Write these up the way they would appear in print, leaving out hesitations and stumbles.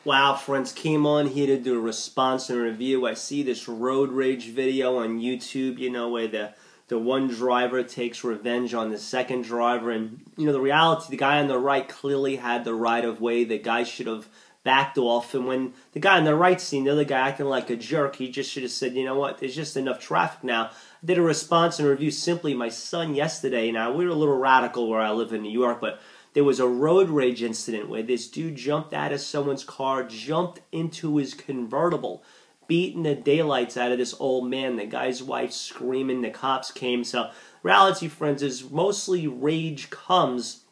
Wow, friends, came on here to do a response and review. I see this road rage video on YouTube, where the one driver takes revenge on the second driver. And, the reality, the guy on the right clearly had the right of way. The guy should have backed off. And when the guy on the right seen the other guy acting like a jerk, he just should have said, you know what, there's just enough traffic now. I did a response and review simply. My son yesterday, now we're a little radical where I live in New York, but there was a road rage incident where this dude jumped out of someone's car, jumped into his convertible, beating the daylights out of this old man. The guy's wife screaming, the cops came. So reality, friends, is mostly rage comes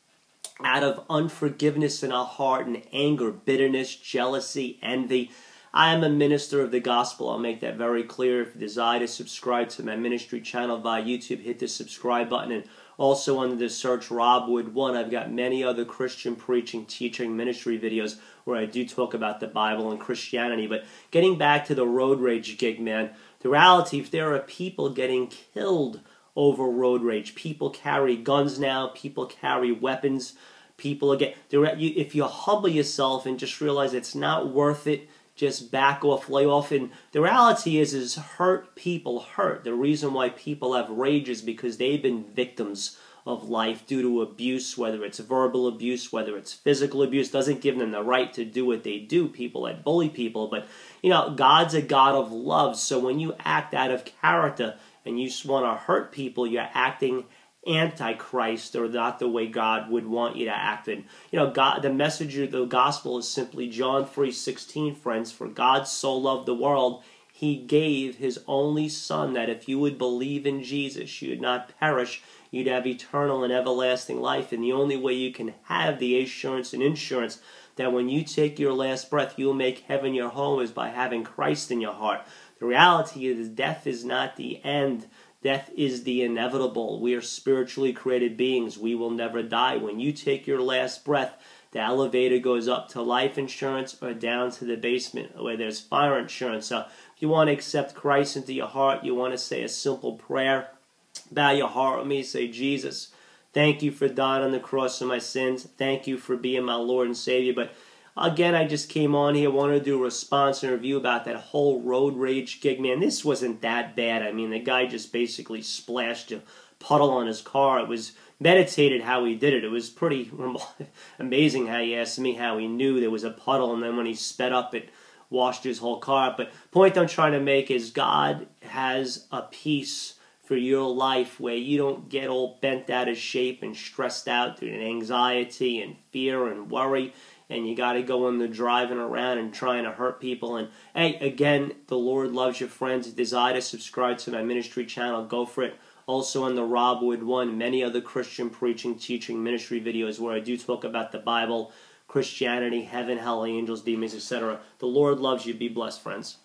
out of unforgiveness in our heart and anger, bitterness, jealousy, envy. I am a minister of the gospel. I'll make that very clear. If you desire to subscribe to my ministry channel via YouTube, hit the subscribe button. And also under the search Robb 1, I've got many other Christian preaching, teaching, ministry videos where I do talk about the Bible and Christianity. But getting back to the road rage gig, man, the reality, if there are people getting killed over road rage, people carry guns now, people carry weapons, people get, if you humble yourself and just realize it's not worth it, just back off, lay off. And the reality is hurt people hurt. The reason why people have rage is because they've been victims of life due to abuse, whether it's verbal abuse, whether it's physical abuse. Doesn't give them the right to do what they do, people that bully people. But, God's a God of love. So when you act out of character and you want to hurt people, you're acting antichrist, or not the way God would want you to act. And God, the message of the gospel is simply John 3:16, friends. For God so loved the world, He gave His only Son, that if you would believe in Jesus, you would not perish, you'd have eternal and everlasting life. And the only way you can have the assurance and insurance that when you take your last breath, you'll make heaven your home is by having Christ in your heart. The reality is death is not the end. Death is the inevitable. We are spiritually created beings. We will never die. When you take your last breath, the elevator goes up to life insurance or down to the basement where there's fire insurance. So if you want to accept Christ into your heart, you want to say a simple prayer, bow your heart with me, say, Jesus, thank you for dying on the cross for my sins. Thank you for being my Lord and Savior. But again, I just came on here, wanted to do a response and review about that whole road rage gig. Man, this wasn't that bad. I mean, the guy just basically splashed a puddle on his car. It was meditated how he did it. It was pretty amazing how he asked me how he knew there was a puddle, and then when he sped up, it washed his whole car up. But the point I'm trying to make is God has a peace for your life where you don't get all bent out of shape and stressed out through anxiety and fear and worry. And you got to go on the driving around and trying to hurt people. And hey, again, the Lord loves your friends. Desire to subscribe to my ministry channel, go for it. Also on the Robb 1, many other Christian preaching, teaching, ministry videos where I do talk about the Bible, Christianity, heaven, hell, angels, demons, etc. The Lord loves you. Be blessed, friends.